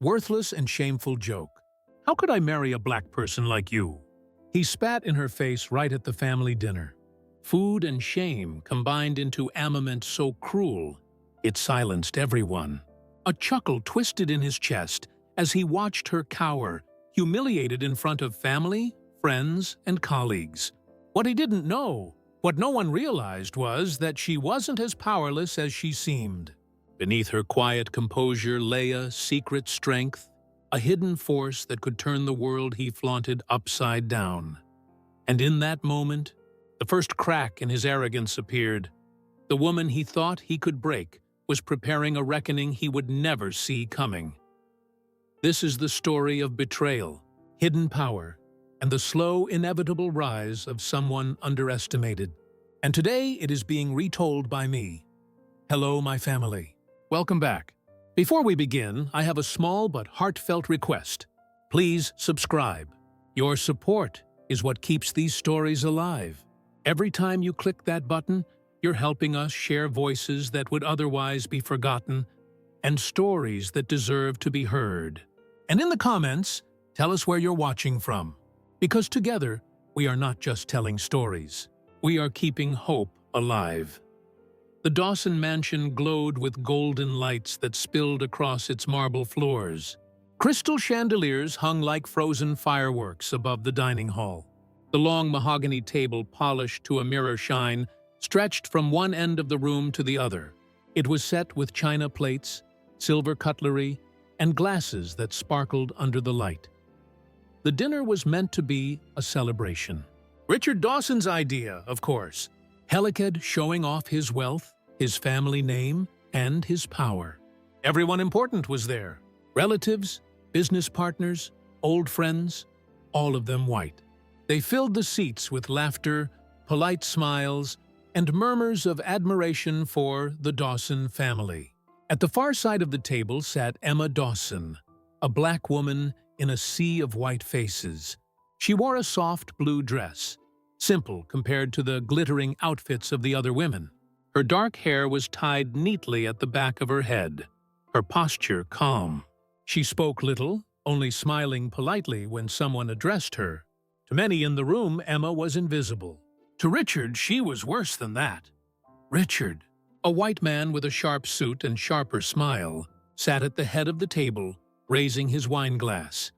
Worthless and shameful joke. How could I marry a black person like you? He spat in her face right at the family dinner. Food and shame combined into armament so cruel, it silenced everyone. A chuckle twisted in his chest as he watched her cower, humiliated in front of family, friends, and colleagues. What he didn't know, what no one realized, was that she wasn't as powerless as she seemed. Beneath her quiet composure lay a secret strength, a hidden force that could turn the world he flaunted upside down. And in that moment, the first crack in his arrogance appeared. The woman he thought he could break was preparing a reckoning he would never see coming. This is the story of betrayal, hidden power, and the slow, inevitable rise of someone underestimated. And today it is being retold by me. Hello, my family. Welcome back. Before we begin, I have a small but heartfelt request. Please subscribe. Your support is what keeps these stories alive. Every time you click that button, you're helping us share voices that would otherwise be forgotten and stories that deserve to be heard. And in the comments, tell us where you're watching from. Because together, we are not just telling stories. We are keeping hope alive. The Dawson mansion glowed with golden lights that spilled across its marble floors. Crystal chandeliers hung like frozen fireworks above the dining hall. The long mahogany table, polished to a mirror shine, stretched from one end of the room to the other. It was set with china plates, silver cutlery, and glasses that sparkled under the light. The dinner was meant to be a celebration. Richard Dawson's idea, of course. Helicad showing off his wealth, his family name, and his power. Everyone important was there. Relatives, business partners, old friends, all of them white. They filled the seats with laughter, polite smiles, and murmurs of admiration for the Dawson family. At the far side of the table sat Emma Dawson, a black woman in a sea of white faces. She wore a soft blue dress, simple compared to the glittering outfits of the other women. Her dark hair was tied neatly at the back of her head, her posture calm. She spoke little, only smiling politely when someone addressed her. To many in the room, Emma was invisible. To Richard, she was worse than that. Richard, a white man with a sharp suit and sharper smile, sat at the head of the table, raising his wine glass.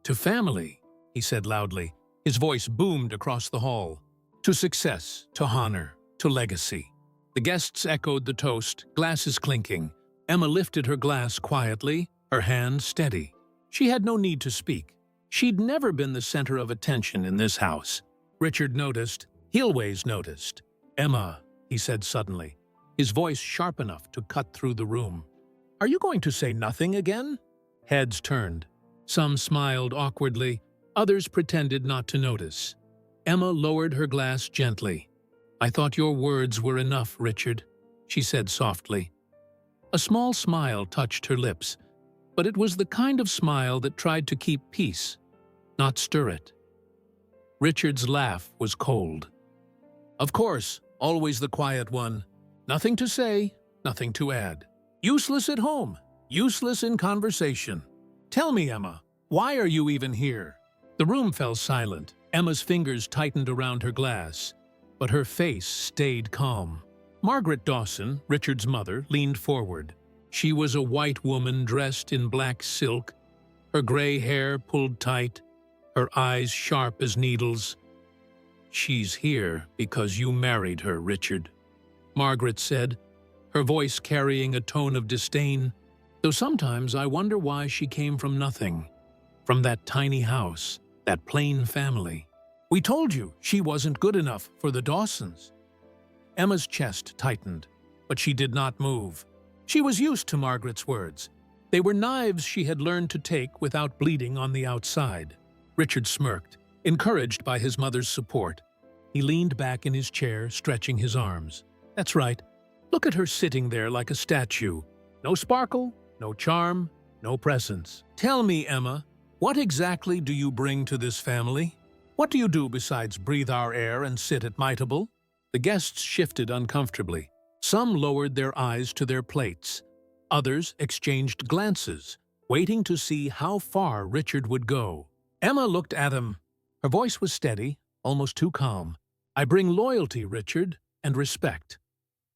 To family, he said loudly. His voice boomed across the hall. To success, to honor, to legacy. The guests echoed the toast, glasses clinking. Emma lifted her glass quietly, her hand steady. She had no need to speak. She'd never been the center of attention in this house. Richard noticed. He always noticed. Emma, he said suddenly, his voice sharp enough to cut through the room. Are you going to say nothing again? Heads turned. Some smiled awkwardly. Others pretended not to notice. Emma lowered her glass gently. I thought your words were enough, Richard, she said softly. A small smile touched her lips, but it was the kind of smile that tried to keep peace, not stir it. Richard's laugh was cold. Of course, always the quiet one. Nothing to say, nothing to add. Useless at home, useless in conversation. Tell me, Emma, why are you even here? The room fell silent. Emma's fingers tightened around her glass, but her face stayed calm. Margaret Dawson, Richard's mother, leaned forward. She was a white woman dressed in black silk, her gray hair pulled tight, her eyes sharp as needles. She's here because you married her, Richard, Margaret said, her voice carrying a tone of disdain, though sometimes I wonder why she came from nothing, from that tiny house, that plain family. We told you she wasn't good enough for the Dawsons. Emma's chest tightened, but she did not move. She was used to Margaret's words. They were knives she had learned to take without bleeding on the outside. Richard smirked, encouraged by his mother's support. He leaned back in his chair, stretching his arms. That's right. Look at her sitting there like a statue. No sparkle, no charm, no presence. Tell me, Emma, what exactly do you bring to this family? What do you do besides breathe our air and sit at my table? The guests shifted uncomfortably. Some lowered their eyes to their plates. Others exchanged glances, waiting to see how far Richard would go. Emma looked at him. Her voice was steady, almost too calm. "I bring loyalty, Richard, and respect."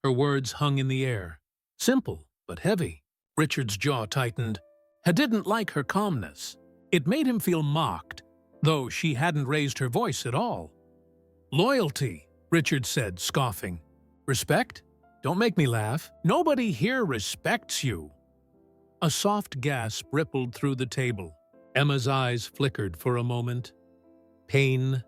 Her words hung in the air. Simple, but heavy. Richard's jaw tightened. He didn't like her calmness. It made him feel mocked, though she hadn't raised her voice at all. "Loyalty," Richard said, scoffing. "Respect? Don't make me laugh. Nobody here respects you." A soft gasp rippled through the table. Emma's eyes flickered for a moment. Pain.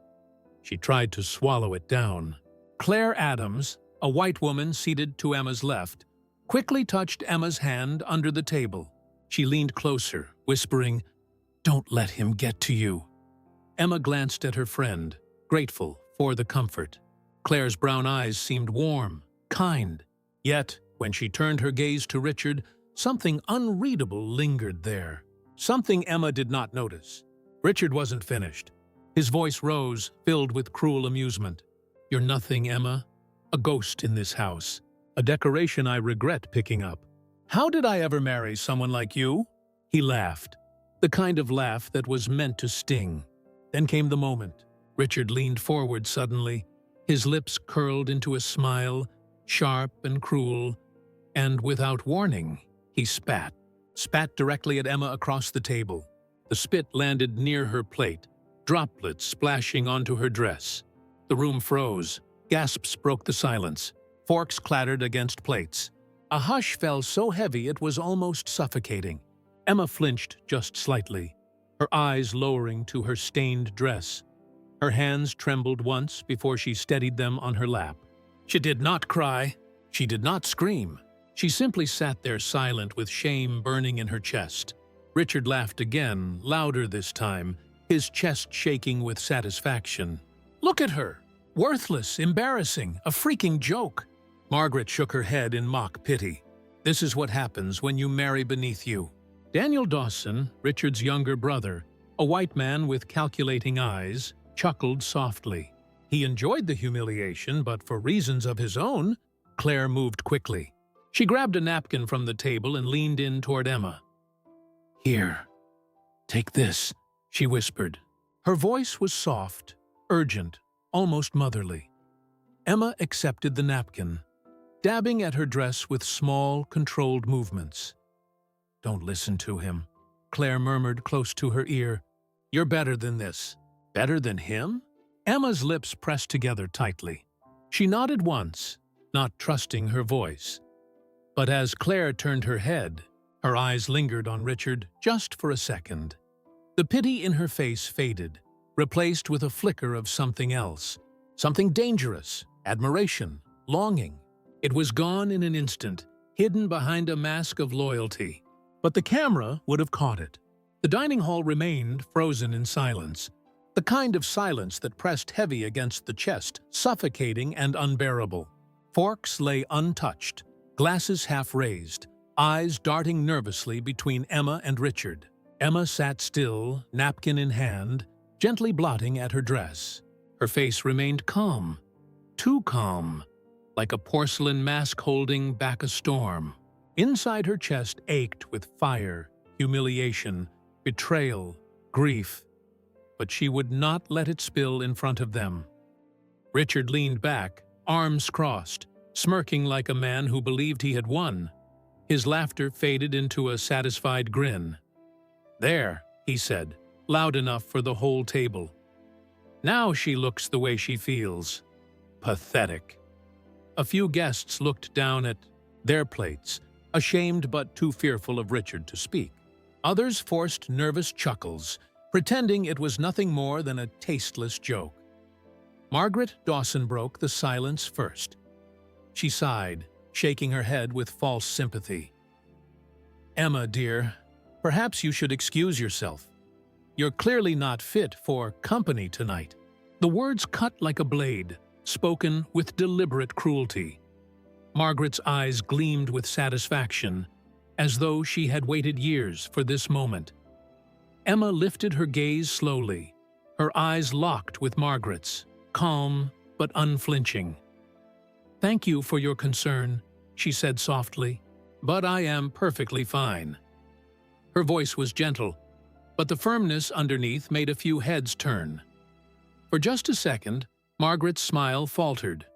She tried to swallow it down. Claire Adams, a white woman seated to Emma's left, quickly touched Emma's hand under the table. She leaned closer, whispering, "Don't let him get to you." Emma glanced at her friend, grateful for the comfort. Claire's brown eyes seemed warm, kind. Yet, when she turned her gaze to Richard, something unreadable lingered there. Something Emma did not notice. Richard wasn't finished. His voice rose, filled with cruel amusement. "You're nothing, Emma. A ghost in this house. A decoration I regret picking up. How did I ever marry someone like you?" He laughed, the kind of laugh that was meant to sting. Then came the moment. Richard leaned forward suddenly. His lips curled into a smile, sharp and cruel, and without warning, he spat directly at Emma across the table. The spit landed near her plate, droplets splashing onto her dress. The room froze. Gasps broke the silence. Forks clattered against plates. A hush fell so heavy it was almost suffocating. Emma flinched just slightly, her eyes lowering to her stained dress. Her hands trembled once before she steadied them on her lap. She did not cry. She did not scream. She simply sat there silent with shame burning in her chest. Richard laughed again, louder this time, his chest shaking with satisfaction. "Look at her! Worthless, embarrassing, a freaking joke." Margaret shook her head in mock pity. "This is what happens when you marry beneath you." Daniel Dawson, Richard's younger brother, a white man with calculating eyes, chuckled softly. He enjoyed the humiliation, but for reasons of his own, Claire moved quickly. She grabbed a napkin from the table and leaned in toward Emma. "Here, take this," she whispered. Her voice was soft, urgent, almost motherly. Emma accepted the napkin, dabbing at her dress with small, controlled movements. "Don't listen to him," Claire murmured close to her ear. "You're better than this." "Better than him?" Emma's lips pressed together tightly. She nodded once, not trusting her voice. But as Claire turned her head, her eyes lingered on Richard just for a second. The pity in her face faded, replaced with a flicker of something else. Something dangerous, admiration, longing. It was gone in an instant, hidden behind a mask of loyalty. But the camera would have caught it. The dining hall remained frozen in silence, the kind of silence that pressed heavy against the chest, suffocating and unbearable. Forks lay untouched, glasses half raised, eyes darting nervously between Emma and Richard. Emma sat still, napkin in hand, gently blotting at her dress. Her face remained calm, too calm, like a porcelain mask holding back a storm. Inside her chest ached with fire, humiliation, betrayal, grief. But she would not let it spill in front of them. Richard leaned back, arms crossed, smirking like a man who believed he had won. His laughter faded into a satisfied grin. "There," he said, loud enough for the whole table. "Now she looks the way she feels. Pathetic." A few guests looked down at their plates, ashamed but too fearful of Richard to speak. Others forced nervous chuckles, pretending it was nothing more than a tasteless joke. Margaret Dawson broke the silence first. She sighed, shaking her head with false sympathy. "Emma, dear, perhaps you should excuse yourself. You're clearly not fit for company tonight." The words cut like a blade, spoken with deliberate cruelty. Margaret's eyes gleamed with satisfaction, as though she had waited years for this moment. Emma lifted her gaze slowly, her eyes locked with Margaret's, calm but unflinching. "Thank you for your concern," she said softly, "but I am perfectly fine." Her voice was gentle, but the firmness underneath made a few heads turn. For just a second, Margaret's smile faltered.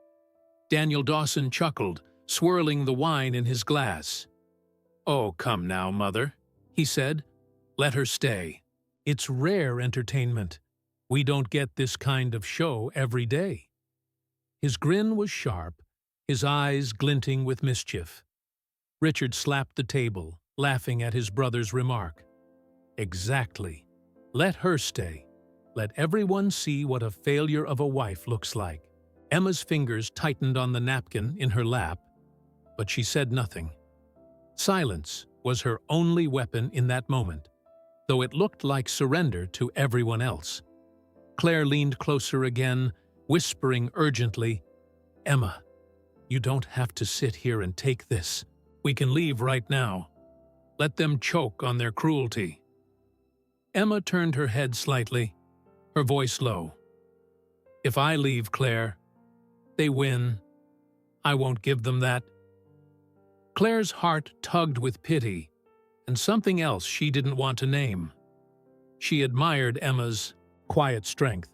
Daniel Dawson chuckled, swirling the wine in his glass. "Oh, come now, Mother," he said. "Let her stay. It's rare entertainment. We don't get this kind of show every day." His grin was sharp, his eyes glinting with mischief. Richard slapped the table, laughing at his brother's remark. "Exactly. Let her stay. Let everyone see what a failure of a wife looks like." Emma's fingers tightened on the napkin in her lap, but she said nothing. Silence was her only weapon in that moment, though it looked like surrender to everyone else. Claire leaned closer again, whispering urgently, "Emma, you don't have to sit here and take this. We can leave right now. Let them choke on their cruelty." Emma turned her head slightly, her voice low. "If I leave, Claire, they win. I won't give them that." Claire's heart tugged with pity, and something else she didn't want to name. She admired Emma's quiet strength,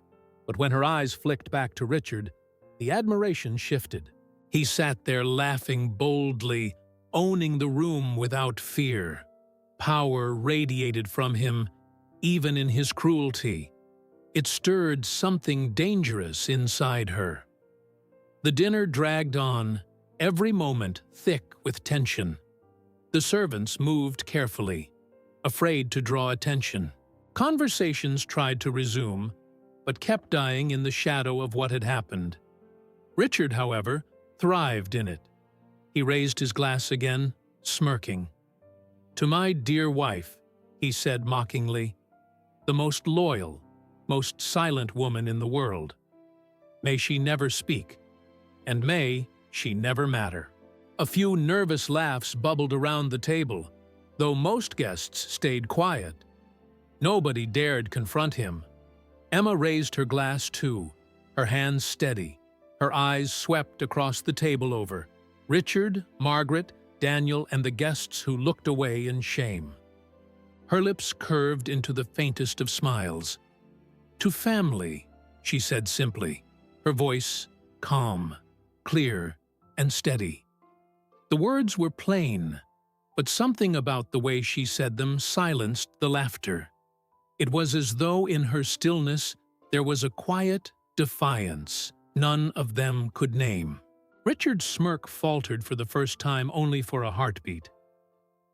but when her eyes flicked back to Richard, the admiration shifted. He sat there laughing boldly, owning the room without fear. Power radiated from him, even in his cruelty. It stirred something dangerous inside her. The dinner dragged on, every moment thick with tension. The servants moved carefully, afraid to draw attention. Conversations tried to resume, but kept dying in the shadow of what had happened. Richard, however, thrived in it. He raised his glass again, smirking. "To my dear wife," he said mockingly, "the most loyal, most silent woman in the world. May she never speak, and may she never matter." A few nervous laughs bubbled around the table, though most guests stayed quiet. Nobody dared confront him. Emma raised her glass too, her hands steady. Her eyes swept across the table over Richard, Margaret, Daniel, and the guests who looked away in shame. Her lips curved into the faintest of smiles. "To family," she said simply, her voice calm, clear, and steady. The words were plain, but something about the way she said them silenced the laughter. It was as though in her stillness there was a quiet defiance none of them could name. Richard's smirk faltered for the first time only for a heartbeat.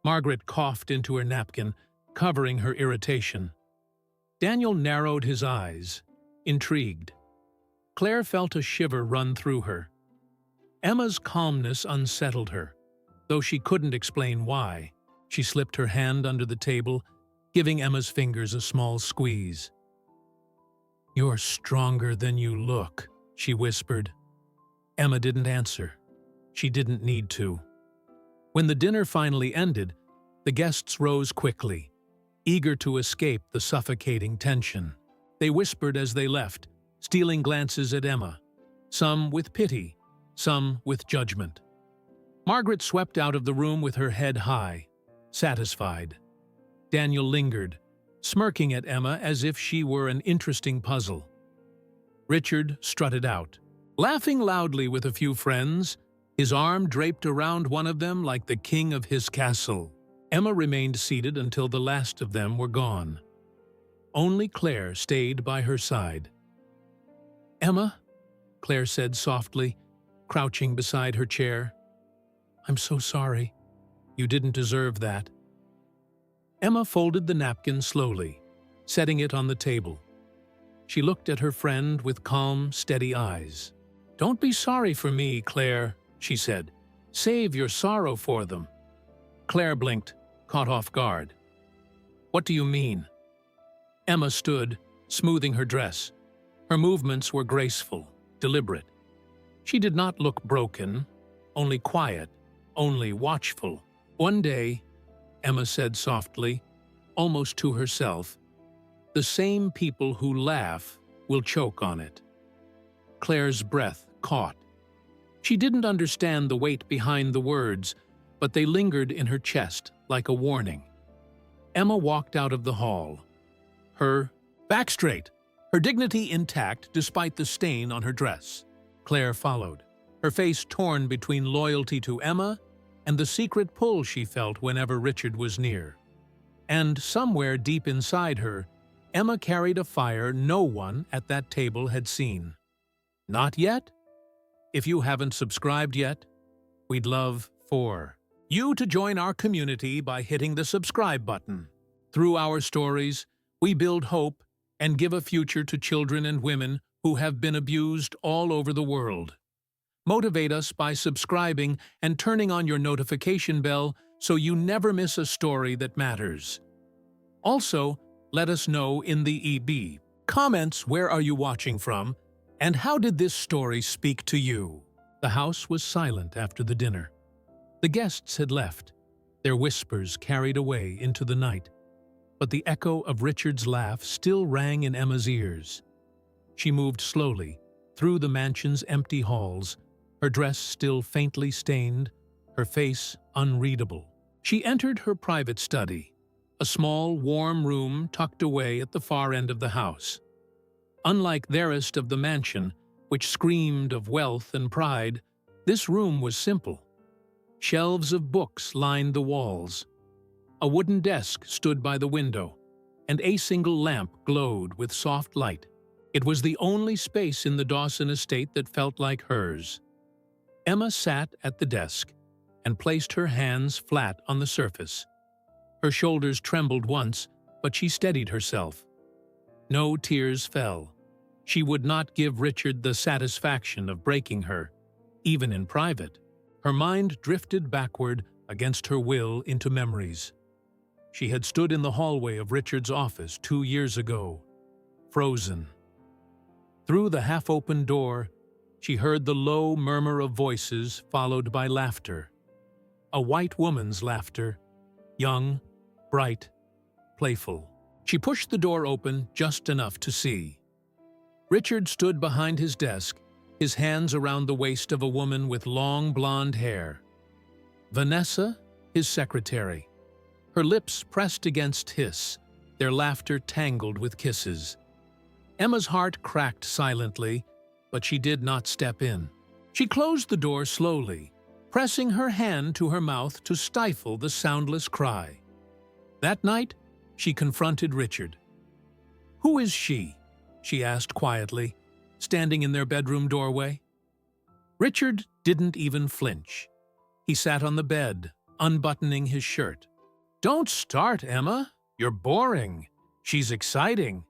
Margaret coughed into her napkin, covering her irritation. Daniel narrowed his eyes, intrigued. Claire felt a shiver run through her. Emma's calmness unsettled her, though she couldn't explain why. She slipped her hand under the table, giving Emma's fingers a small squeeze. "You're stronger than you look," she whispered. Emma didn't answer. She didn't need to. When the dinner finally ended, the guests rose quickly, eager to escape the suffocating tension. They whispered as they left, stealing glances at Emma, some with pity, some with judgment. Margaret swept out of the room with her head high, satisfied. Daniel lingered, smirking at Emma as if she were an interesting puzzle. Richard strutted out, laughing loudly with a few friends, his arm draped around one of them like the king of his castle. Emma remained seated until the last of them were gone. Only Claire stayed by her side. "Emma," Claire said softly, crouching beside her chair. "I'm so sorry. You didn't deserve that." Emma folded the napkin slowly, setting it on the table. She looked at her friend with calm, steady eyes. "Don't be sorry for me, Claire," she said. "Save your sorrow for them." Claire blinked, caught off guard. "What do you mean?" Emma stood, smoothing her dress. Her movements were graceful, deliberate. She did not look broken, only quiet, only watchful. "One day," Emma said softly, almost to herself, "the same people who laugh will choke on it." Claire's breath caught. She didn't understand the weight behind the words, but they lingered in her chest like a warning. Emma walked out of the hall, her back straight, her dignity intact despite the stain on her dress. Claire followed, her face torn between loyalty to Emma and the secret pull she felt whenever Richard was near. And somewhere deep inside her, Emma carried a fire no one at that table had seen. Not yet? If you haven't subscribed yet, we'd love for you to join our community by hitting the subscribe button. Through our stories, we build hope and give a future to children and women who have been abused all over the world. Motivate us by subscribing and turning on your notification bell so you never miss a story that matters. Also, let us know in the EB comments where are you watching from and how did this story speak to you. The house was silent after the dinner. The guests had left, their whispers carried away into the night. But the echo of Richard's laugh still rang in Emma's ears. She moved slowly through the mansion's empty halls, her dress still faintly stained, her face unreadable. She entered her private study, a small, warm room tucked away at the far end of the house. Unlike the rest of the mansion, which screamed of wealth and pride, this room was simple. Shelves of books lined the walls. A wooden desk stood by the window, and a single lamp glowed with soft light. It was the only space in the Dawson estate that felt like hers. Emma sat at the desk and placed her hands flat on the surface. Her shoulders trembled once, but she steadied herself. No tears fell. She would not give Richard the satisfaction of breaking her, even in private. Her mind drifted backward against her will into memories. She had stood in the hallway of Richard's office 2 years ago, frozen. Through the half-open door, she heard the low murmur of voices followed by laughter. A white woman's laughter, young, bright, playful. She pushed the door open just enough to see. Richard stood behind his desk, his hands around the waist of a woman with long blonde hair. Vanessa, his secretary. Her lips pressed against his, their laughter tangled with kisses. Emma's heart cracked silently, but she did not step in. She closed the door slowly, pressing her hand to her mouth to stifle the soundless cry. That night, she confronted Richard. "Who is she?" she asked quietly, standing in their bedroom doorway. Richard didn't even flinch. He sat on the bed, unbuttoning his shirt. "Don't start, Emma. You're boring. She's exciting.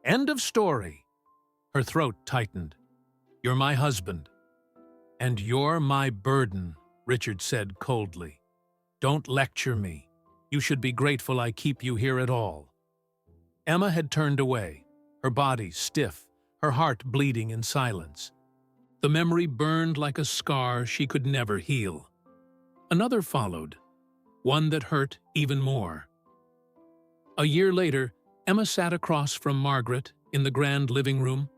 End of story." Her throat tightened. "You're my husband." "And you're my burden," Richard said coldly. "Don't lecture me. You should be grateful I keep you here at all." Emma had turned away, her body stiff, her heart bleeding in silence. The memory burned like a scar she could never heal. Another followed, one that hurt even more. A year later, Emma sat across from Margaret in the grand living room.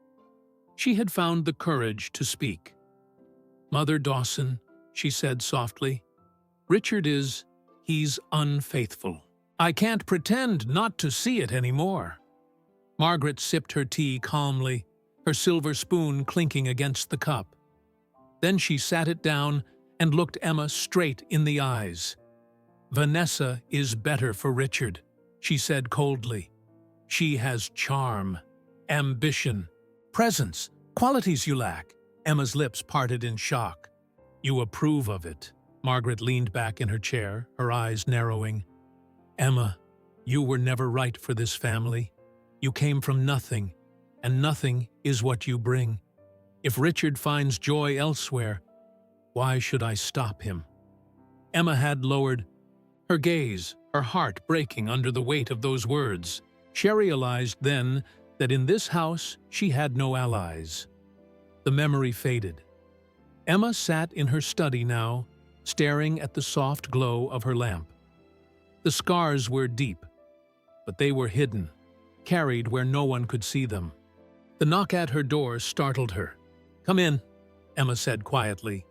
She had found the courage to speak. "Mother Dawson," she said softly, "Richard he's unfaithful. I can't pretend not to see it anymore." Margaret sipped her tea calmly, her silver spoon clinking against the cup. Then she sat it down and looked Emma straight in the eyes. "Vanessa is better for Richard," she said coldly. "She has charm, ambition, presence, qualities you lack." Emma's lips parted in shock. "You approve of it." Margaret leaned back in her chair, her eyes narrowing. "Emma, you were never right for this family. You came from nothing, and nothing is what you bring. If Richard finds joy elsewhere, why should I stop him?" Emma had lowered her gaze, her heart breaking under the weight of those words. She realized then that in this house she had no allies. The memory faded. Emma sat in her study now, staring at the soft glow of her lamp. The scars were deep, but they were hidden, carried where no one could see them. The knock at her door startled her. "Come in," Emma said quietly.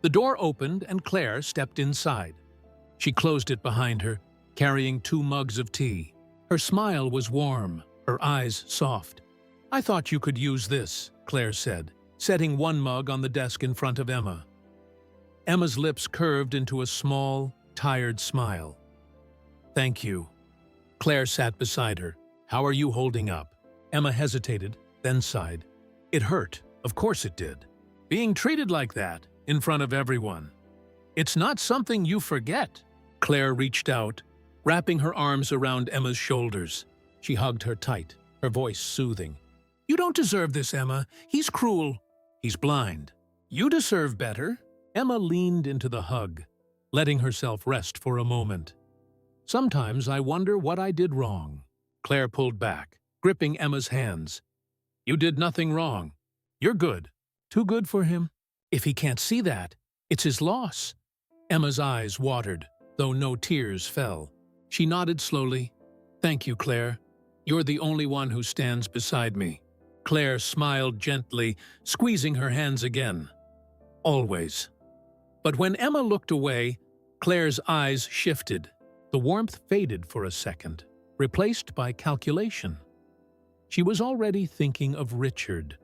The door opened and Claire stepped inside. She closed it behind her, carrying 2 mugs of tea. Her smile was warm, her eyes soft. "I thought you could use this," Claire said, setting 1 mug on the desk in front of Emma. Emma's lips curved into a small, tired smile. "Thank you." Claire sat beside her. "How are you holding up?" Emma hesitated, then sighed. It hurt, of course it did. Being treated like that, in front of everyone. "It's not something you forget." Claire reached out, wrapping her arms around Emma's shoulders. She hugged her tight, her voice soothing. "You don't deserve this, Emma. He's cruel. He's blind. You deserve better." Emma leaned into the hug, letting herself rest for a moment. "Sometimes I wonder what I did wrong." Claire pulled back, gripping Emma's hands. "You did nothing wrong. You're good. Too good for him. If he can't see that, it's his loss." Emma's eyes watered, though no tears fell. She nodded slowly. "Thank you, Claire. You're the only one who stands beside me." Claire smiled gently, squeezing her hands again. "Always." But when Emma looked away, Claire's eyes shifted. The warmth faded for a second, replaced by calculation. She was already thinking of Richard,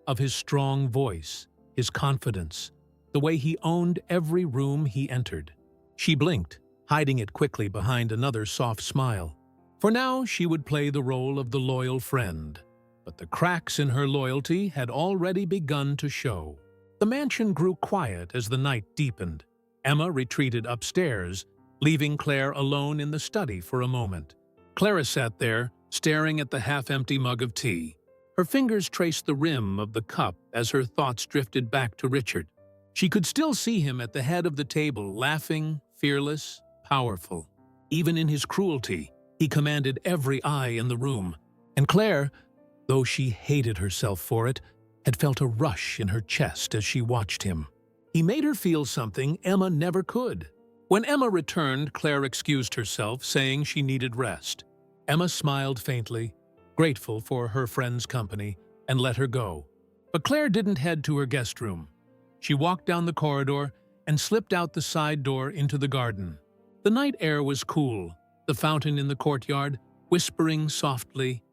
of his strong voice, his confidence, the way he owned every room he entered. She blinked, hiding it quickly behind another soft smile. For now, she would play the role of the loyal friend. But the cracks in her loyalty had already begun to show. The mansion grew quiet as the night deepened. Emma retreated upstairs, leaving Claire alone in the study for a moment. Clara sat there, staring at the half-empty mug of tea. Her fingers traced the rim of the cup as her thoughts drifted back to Richard. She could still see him at the head of the table, laughing, fearless, powerful. Even in his cruelty, he commanded every eye in the room. And Claire, though she hated herself for it, had felt a rush in her chest as she watched him. He made her feel something Emma never could. When Emma returned, Claire excused herself, saying she needed rest. Emma smiled faintly, grateful for her friend's company, and let her go. But Claire didn't head to her guest room. She walked down the corridor and slipped out the side door into the garden. The night air was cool, the fountain in the courtyard whispering softly,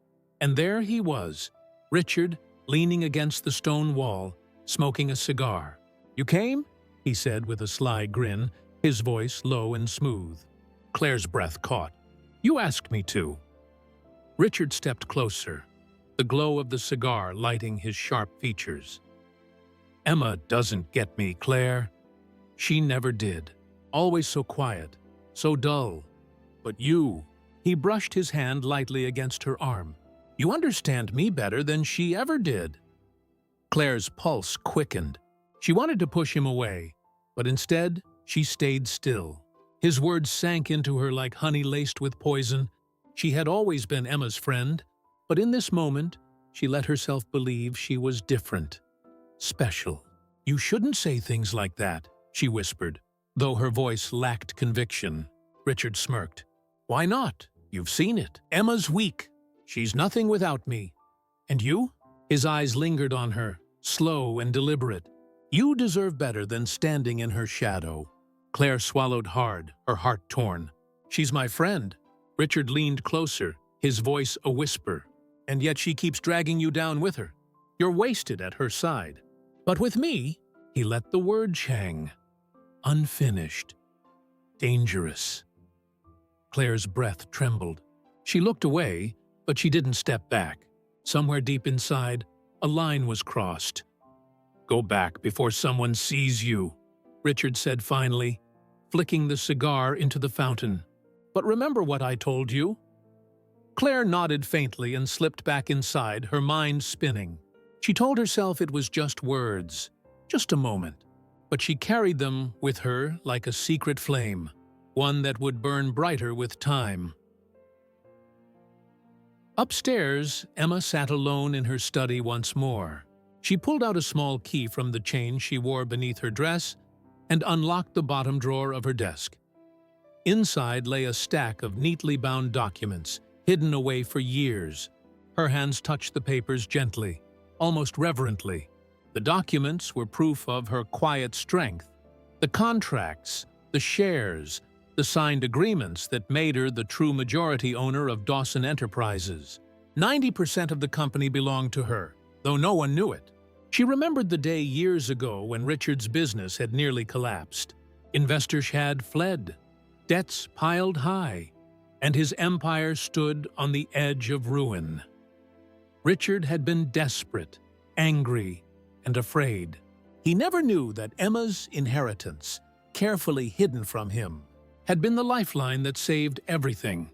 and there he was, Richard, leaning against the stone wall, smoking a cigar. "You came?" he said with a sly grin, his voice low and smooth. Claire's breath caught. "You asked me to." Richard stepped closer, the glow of the cigar lighting his sharp features. "Emma doesn't get me, Claire. She never did. Always so quiet, so dull. But you..." He brushed his hand lightly against her arm. "You understand me better than she ever did." Claire's pulse quickened. She wanted to push him away, but instead she stayed still. His words sank into her like honey laced with poison. She had always been Emma's friend, but in this moment, she let herself believe she was different. Special. "You shouldn't say things like that," she whispered, though her voice lacked conviction. Richard smirked. "Why not? You've seen it. Emma's weak. She's nothing without me. And you?" His eyes lingered on her, slow and deliberate. "You deserve better than standing in her shadow." Claire swallowed hard, her heart torn. "She's my friend." Richard leaned closer, his voice a whisper. "And yet she keeps dragging you down with her. You're wasted at her side. But with me," he let the words hang. "Unfinished. Dangerous." Claire's breath trembled. She looked away, but she didn't step back. Somewhere deep inside, a line was crossed. "Go back before someone sees you," Richard said finally, flicking the cigar into the fountain. "But remember what I told you?" Claire nodded faintly and slipped back inside, her mind spinning. She told herself it was just words, just a moment. But she carried them with her like a secret flame, one that would burn brighter with time. Upstairs, Emma sat alone in her study once more. She pulled out a small key from the chain she wore beneath her dress and unlocked the bottom drawer of her desk. Inside lay a stack of neatly bound documents, hidden away for years. Her hands touched the papers gently, almost reverently. The documents were proof of her quiet strength. The contracts, the shares, the signed agreements that made her the true majority owner of Dawson Enterprises. 90% of the company belonged to her, though no one knew it. She remembered the day years ago when Richard's business had nearly collapsed. Investors had fled, debts piled high, and his empire stood on the edge of ruin. Richard had been desperate, angry, and afraid. He never knew that Emma's inheritance, carefully hidden from him, had been the lifeline that saved everything.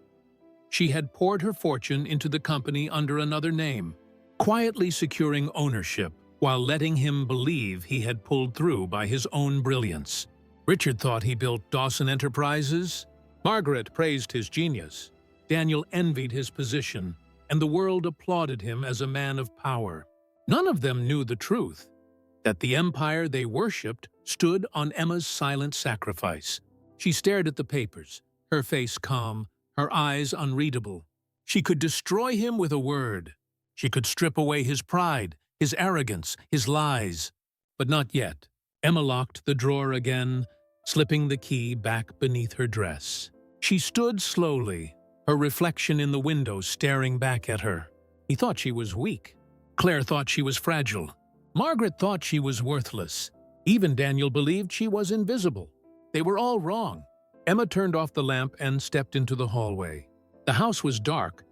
She had poured her fortune into the company under another name, quietly securing ownership while letting him believe he had pulled through by his own brilliance. Richard thought he built Dawson Enterprises. Margaret praised his genius. Daniel envied his position, and the world applauded him as a man of power. None of them knew the truth, that the empire they worshipped stood on Emma's silent sacrifice. She stared at the papers, her face calm, her eyes unreadable. She could destroy him with a word. She could strip away his pride, his arrogance, his lies. But not yet. Emma locked the drawer again, slipping the key back beneath her dress. She stood slowly, her reflection in the window staring back at her. He thought she was weak. Claire thought she was fragile. Margaret thought she was worthless. Even Daniel believed she was invisible. They were all wrong. Emma turned off the lamp and stepped into the hallway. The house was dark,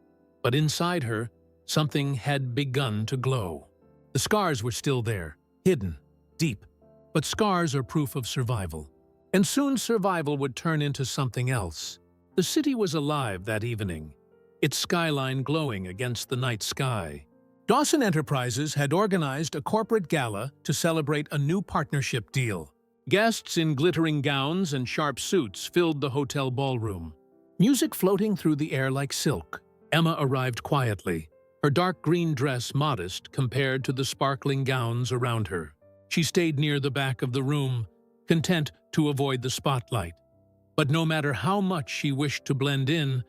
but inside her, something had begun to glow. The scars were still there, hidden, deep. But scars are proof of survival. And soon survival would turn into something else. The city was alive that evening, its skyline glowing against the night sky. Dawson Enterprises had organized a corporate gala to celebrate a new partnership deal. Guests in glittering gowns and sharp suits filled the hotel ballroom, music floating through the air like silk. Emma arrived quietly, her dark green dress modest compared to the sparkling gowns around her. She stayed near the back of the room, content to avoid the spotlight. But no matter how much she wished to blend in,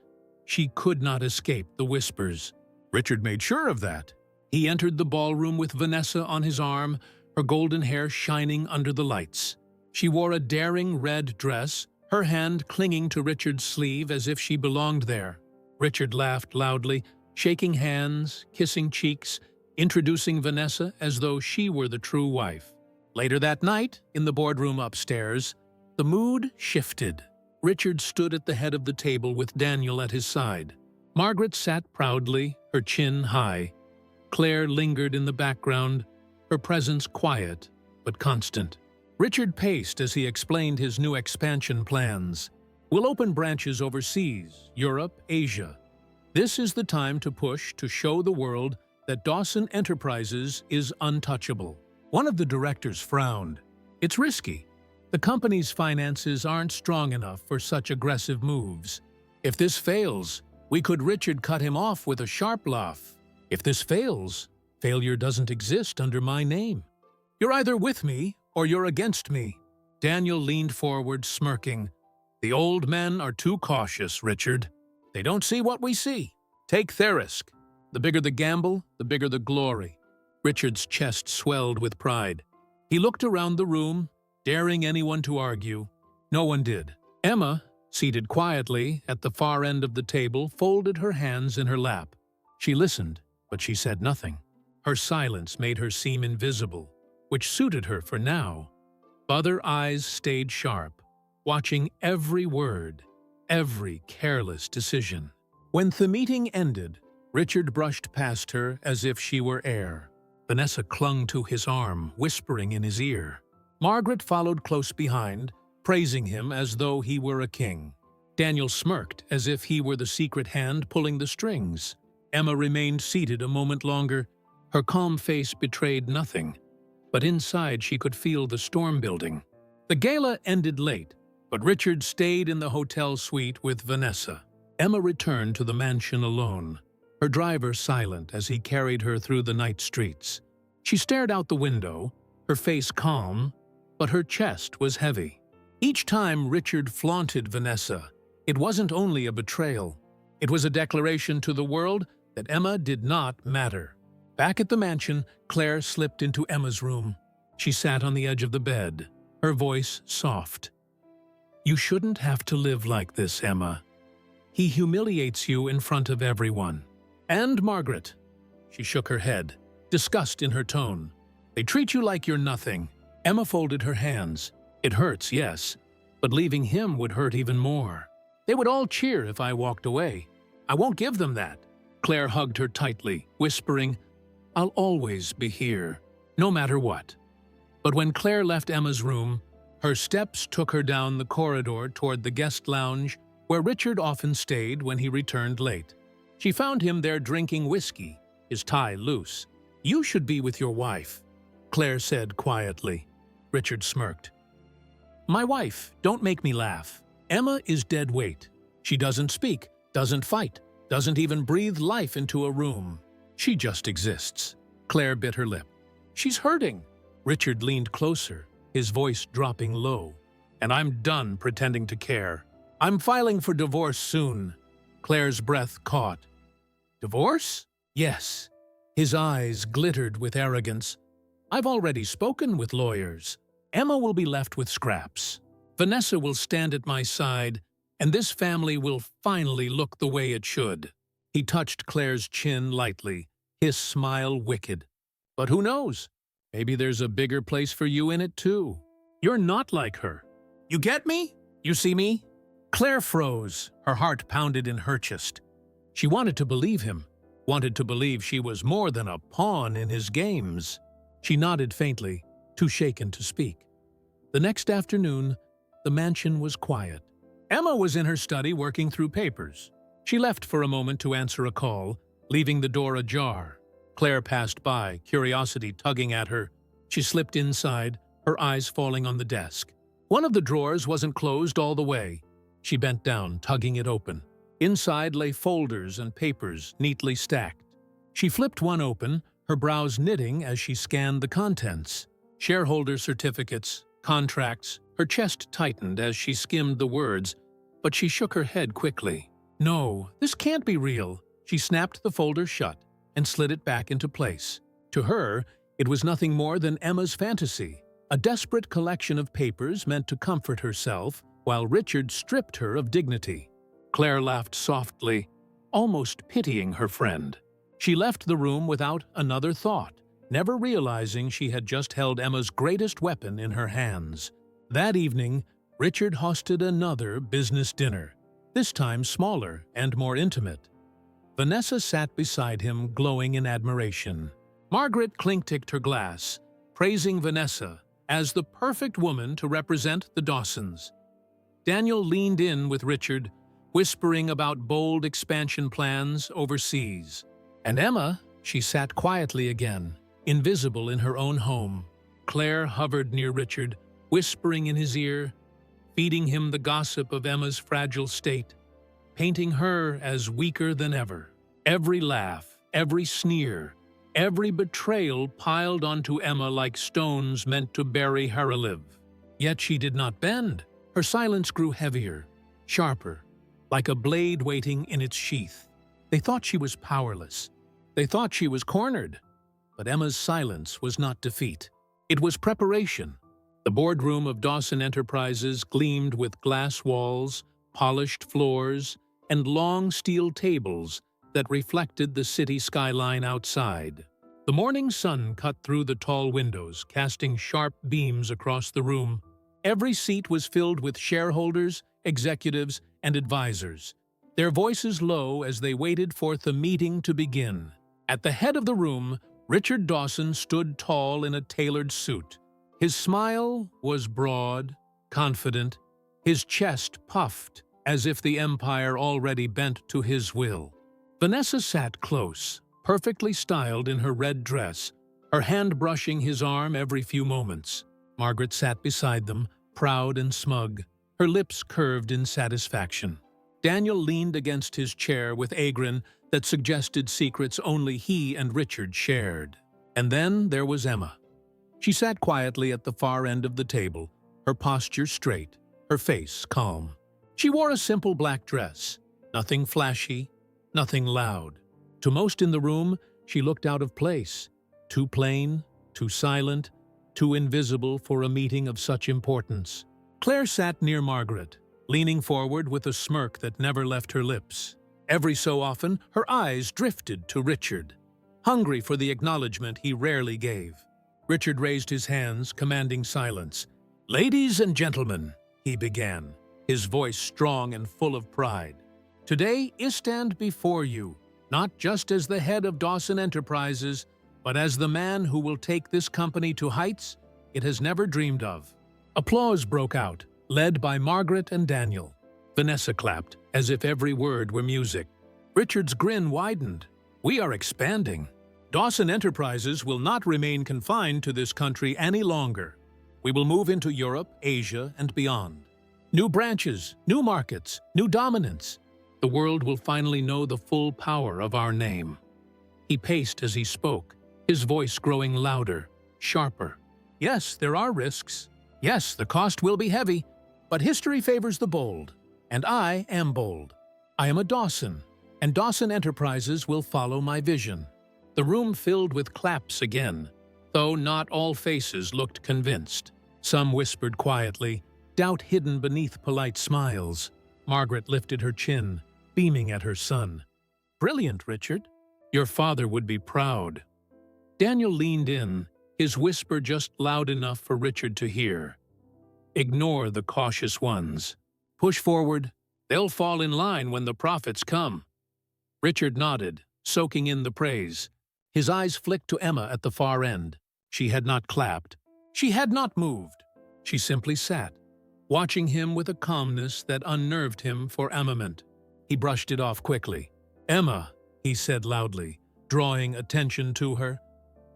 she could not escape the whispers. Richard made sure of that. He entered the ballroom with Vanessa on his arm, her golden hair shining under the lights. She wore a daring red dress, her hand clinging to Richard's sleeve as if she belonged there. Richard laughed loudly, shaking hands, kissing cheeks, introducing Vanessa as though she were the true wife. Later that night, in the boardroom upstairs, the mood shifted. Richard stood at the head of the table with Daniel at his side. Margaret sat proudly, her chin high. Claire lingered in the background, her presence quiet but constant. Richard paced as he explained his new expansion plans. We'll open branches overseas, Europe, Asia. This is the time to push to show the world that Dawson Enterprises is untouchable. One of the directors frowned. It's risky. The company's finances aren't strong enough for such aggressive moves. If this fails, Richard cut him off with a sharp laugh. If this fails, failure doesn't exist under my name. You're either with me or you're against me. Daniel leaned forward, smirking. The old men are too cautious, Richard. They don't see what we see. Take Therisk. The bigger the gamble, the bigger the glory. Richard's chest swelled with pride. He looked around the room, daring anyone to argue. No one did. Emma, seated quietly at the far end of the table, folded her hands in her lap. She listened, but she said nothing. Her silence made her seem invisible, which suited her for now. Other eyes stayed sharp, watching every word, every careless decision. When the meeting ended, Richard brushed past her as if she were air. Vanessa clung to his arm, whispering in his ear. Margaret followed close behind, praising him as though he were a king. Daniel smirked as if he were the secret hand pulling the strings. Emma remained seated a moment longer. Her calm face betrayed nothing, but inside she could feel the storm building. The gala ended late, but Richard stayed in the hotel suite with Vanessa. Emma returned to the mansion alone, her driver silent as he carried her through the night streets. She stared out the window, her face calm, but her chest was heavy. Each time Richard flaunted Vanessa, it wasn't only a betrayal. It was a declaration to the world that Emma did not matter. Back at the mansion, Claire slipped into Emma's room. She sat on the edge of the bed, her voice soft. "You shouldn't have to live like this, Emma. He humiliates you in front of everyone. And Margaret." She shook her head, disgust in her tone. "They treat you like you're nothing." Emma folded her hands. "It hurts, yes, but leaving him would hurt even more. They would all cheer if I walked away. I won't give them that." Claire hugged her tightly, whispering, "I'll always be here, no matter what." But when Claire left Emma's room, her steps took her down the corridor toward the guest lounge where Richard often stayed when he returned late. She found him there drinking whiskey, his tie loose. "You should be with your wife," Claire said quietly. Richard smirked. "My wife, don't make me laugh. Emma is dead weight. She doesn't speak, doesn't fight, doesn't even breathe life into a room. She just exists." Claire bit her lip. "She's hurting." Richard leaned closer, his voice dropping low. "And I'm done pretending to care. I'm filing for divorce soon." Claire's breath caught. "Divorce?" "Yes." His eyes glittered with arrogance. "I've already spoken with lawyers. Emma will be left with scraps. Vanessa will stand at my side, and this family will finally look the way it should." He touched Claire's chin lightly, his smile wicked. "But who knows? Maybe there's a bigger place for you in it too. You're not like her. You get me? You see me?" Claire froze, her heart pounded in her chest. She wanted to believe him, wanted to believe she was more than a pawn in his games. She nodded faintly, too shaken to speak. The next afternoon, the mansion was quiet. Emma was in her study working through papers. She left for a moment to answer a call, leaving the door ajar. Claire passed by, curiosity tugging at her. She slipped inside, her eyes falling on the desk. One of the drawers wasn't closed all the way. She bent down, tugging it open. Inside lay folders and papers, neatly stacked. She flipped one open, her brows knitting as she scanned the contents. Shareholder certificates, contracts. Her chest tightened as she skimmed the words, but she shook her head quickly. "No, this can't be real." She snapped the folder shut and slid it back into place. To her, it was nothing more than Emma's fantasy, a desperate collection of papers meant to comfort herself, while Richard stripped her of dignity. Claire laughed softly, almost pitying her friend. She left the room without another thought, never realizing she had just held Emma's greatest weapon in her hands. That evening, Richard hosted another business dinner, this time smaller and more intimate. Vanessa sat beside him, glowing in admiration. Margaret clink-ticked her glass, praising Vanessa as the perfect woman to represent the Dawsons. Daniel leaned in with Richard, whispering about bold expansion plans overseas. And Emma, she sat quietly again, invisible in her own home. Claire hovered near Richard, whispering in his ear, feeding him the gossip of Emma's fragile state, painting her as weaker than ever. Every laugh, every sneer, every betrayal piled onto Emma like stones meant to bury her alive. Yet she did not bend. Her silence grew heavier, sharper, like a blade waiting in its sheath. They thought she was powerless. They thought she was cornered. But Emma's silence was not defeat. It was preparation. The boardroom of Dawson Enterprises gleamed with glass walls, polished floors, and long steel tables that reflected the city skyline outside. The morning sun cut through the tall windows, casting sharp beams across the room. Every seat was filled with shareholders, executives, and advisors, their voices low as they waited for the meeting to begin. At the head of the room, Richard Dawson stood tall in a tailored suit. His smile was broad, confident, his chest puffed, as if the empire already bent to his will. Vanessa sat close, perfectly styled in her red dress, her hand brushing his arm every few moments. Margaret sat beside them, proud and smug, her lips curved in satisfaction. Daniel leaned against his chair with a grin that suggested secrets only he and Richard shared. And then there was Emma. She sat quietly at the far end of the table, her posture straight, her face calm. She wore a simple black dress, nothing flashy, nothing loud. To most in the room, she looked out of place, too plain, too silent, too invisible for a meeting of such importance. Claire sat near Margaret, leaning forward with a smirk that never left her lips. Every so often, her eyes drifted to Richard, hungry for the acknowledgement he rarely gave. Richard raised his hands, commanding silence. "Ladies and gentlemen," he began, his voice strong and full of pride. "Today I stand before you, not just as the head of Dawson Enterprises, but as the man who will take this company to heights it has never dreamed of." Applause broke out, led by Margaret and Daniel. Vanessa clapped, as if every word were music. Richard's grin widened. "We are expanding. Dawson Enterprises will not remain confined to this country any longer. We will move into Europe, Asia, and beyond. New branches, new markets, new dominance. The world will finally know the full power of our name." He paced as he spoke, his voice growing louder, sharper. "Yes, there are risks. Yes, the cost will be heavy, but history favors the bold, and I am bold. I am a Dawson, and Dawson Enterprises will follow my vision." The room filled with claps again, though not all faces looked convinced. Some whispered quietly, doubt hidden beneath polite smiles. Margaret lifted her chin, beaming at her son. "Brilliant, Richard. Your father would be proud." Daniel leaned in, his whisper just loud enough for Richard to hear. "Ignore the cautious ones. Push forward. They'll fall in line when the profits come." Richard nodded, soaking in the praise. His eyes flicked to Emma at the far end. She had not clapped. She had not moved. She simply sat, watching him with a calmness that unnerved him for a moment. He brushed it off quickly. "Emma," he said loudly, drawing attention to her,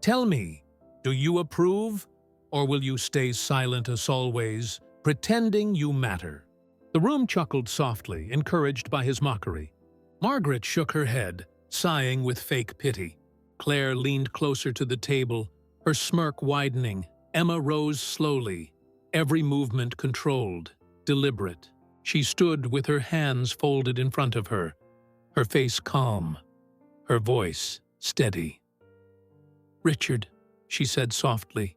"tell me, do you approve, or will you stay silent as always, pretending you matter?" The room chuckled softly, encouraged by his mockery. Margaret shook her head, sighing with fake pity. Claire leaned closer to the table, her smirk widening. Emma rose slowly, every movement controlled, deliberate. She stood with her hands folded in front of her, her face calm, her voice steady. "Richard," she said softly,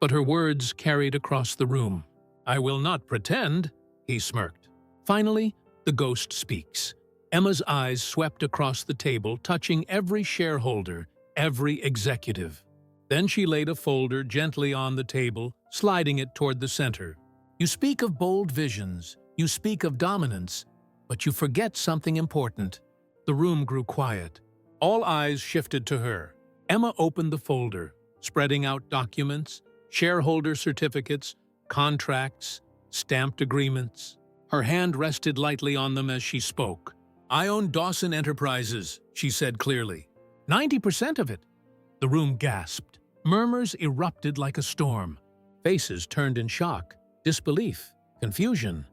but her words carried across the room. "I will not pretend," he smirked. Finally, the ghost speaks. Emma's eyes swept across the table, touching every shareholder, every executive. Then she laid a folder gently on the table, sliding it toward the center. "You speak of bold visions, you speak of dominance, but you forget something important." The room grew quiet. All eyes shifted to her. Emma opened the folder, spreading out documents, shareholder certificates, contracts, stamped agreements. Her hand rested lightly on them as she spoke. "I own Dawson Enterprises," she said clearly. 90% of it." The room gasped. Murmurs erupted like a storm. Faces turned in shock, disbelief, confusion.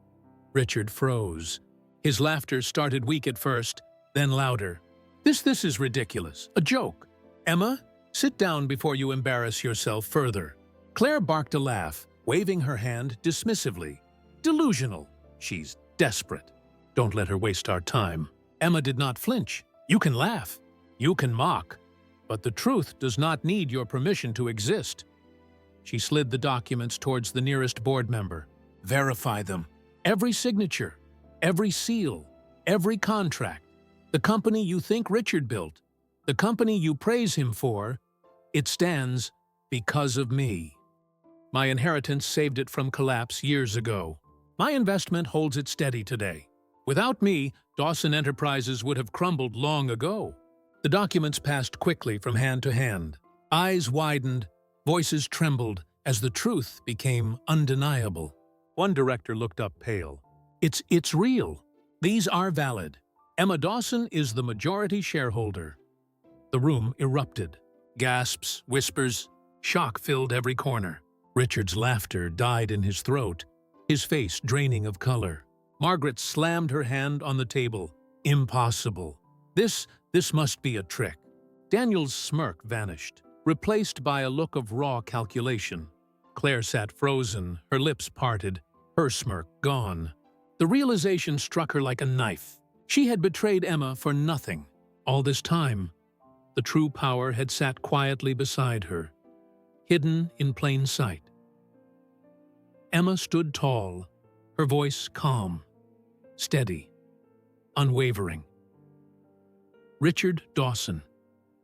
Richard froze. His laughter started weak at first, then louder. This is ridiculous. A joke. Emma, sit down before you embarrass yourself further." Claire barked a laugh, waving her hand dismissively. "Delusional. She's desperate. Don't let her waste our time." Emma did not flinch. "You can laugh. You can mock. But the truth does not need your permission to exist." She slid the documents towards the nearest board member. "Verify them. Every signature, every seal, every contract. The company you think Richard built, the company you praise him for, it stands because of me. My inheritance saved it from collapse years ago. My investment holds it steady today. Without me, Dawson Enterprises would have crumbled long ago." The documents passed quickly from hand to hand. Eyes widened, voices trembled as the truth became undeniable. One director looked up pale. It's real. These are valid. Emma Dawson is the majority shareholder." The room erupted. Gasps, whispers, shock filled every corner. Richard's laughter died in his throat, his face draining of color. Margaret slammed her hand on the table. "Impossible. This must be a trick." Daniel's smirk vanished, replaced by a look of raw calculation. Claire sat frozen, her lips parted, her smirk gone. The realization struck her like a knife. She had betrayed Emma for nothing. All this time, the true power had sat quietly beside her, hidden in plain sight. Emma stood tall, her voice calm, steady, unwavering. "Richard Dawson,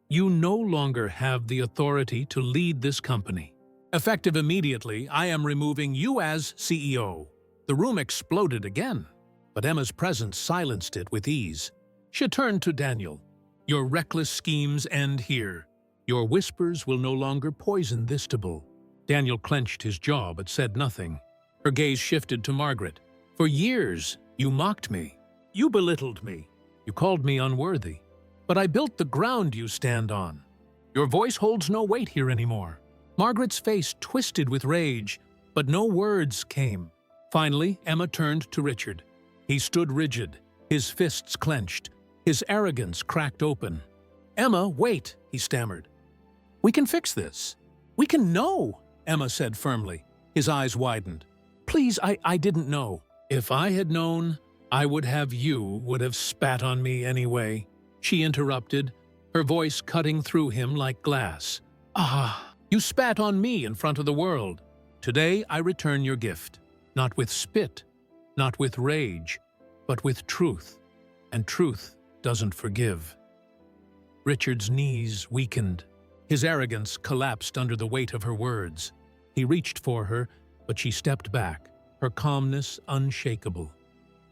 you no longer have the authority to lead this company. Effective immediately, I am removing you as CEO." The room exploded again, but Emma's presence silenced it with ease. She turned to Daniel. "Your reckless schemes end here. Your whispers will no longer poison this table." Daniel clenched his jaw but said nothing. Her gaze shifted to Margaret. "For years, you mocked me. You belittled me. You called me unworthy. But I built the ground you stand on. Your voice holds no weight here anymore." Margaret's face twisted with rage, but no words came. Finally, Emma turned to Richard. He stood rigid, his fists clenched, his arrogance cracked open. "Emma, wait," he stammered. "We can fix this. We can know," Emma said firmly. His eyes widened. "Please, I didn't know." "If I had known, I would have spat on me anyway," she interrupted, her voice cutting through him like glass. "Ah, you spat on me in front of the world. Today I return your gift, not with spit, not with rage, but with truth, and truth doesn't forgive." Richard's knees weakened. His arrogance collapsed under the weight of her words. He reached for her, but she stepped back, her calmness unshakable.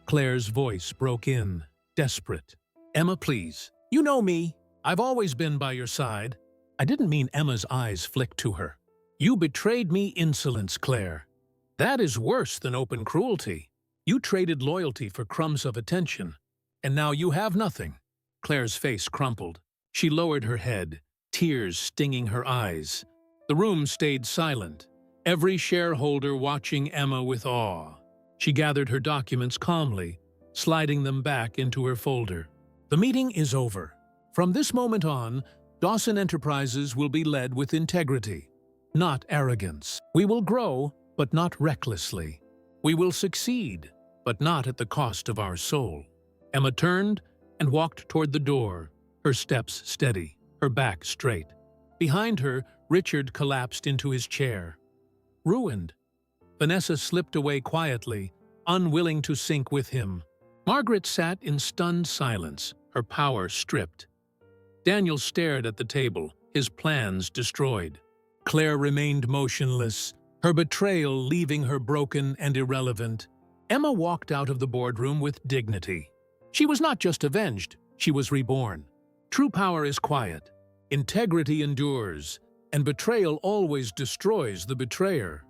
Claire's voice broke in, desperate. "Emma, please. You know me. I've always been by your side." I didn't mean Emma's eyes flicked to her. "You betrayed me insolence, Claire. That is worse than open cruelty. You traded loyalty for crumbs of attention, and now you have nothing." Claire's face crumpled. She lowered her head, tears stinging her eyes. The room stayed silent, every shareholder watching Emma with awe. She gathered her documents calmly, sliding them back into her folder. "The meeting is over. From this moment on, Dawson Enterprises will be led with integrity, not arrogance. We will grow, but not recklessly. We will succeed, but not at the cost of our soul." Emma turned and walked toward the door, her steps steady, her back straight. Behind her, Richard collapsed into his chair. Ruined. Vanessa slipped away quietly, unwilling to sink with him. Margaret sat in stunned silence, her power stripped. Daniel stared at the table, his plans destroyed. Claire remained motionless, her betrayal leaving her broken and irrelevant. Emma walked out of the boardroom with dignity. She was not just avenged, she was reborn. True power is quiet, integrity endures, and betrayal always destroys the betrayer.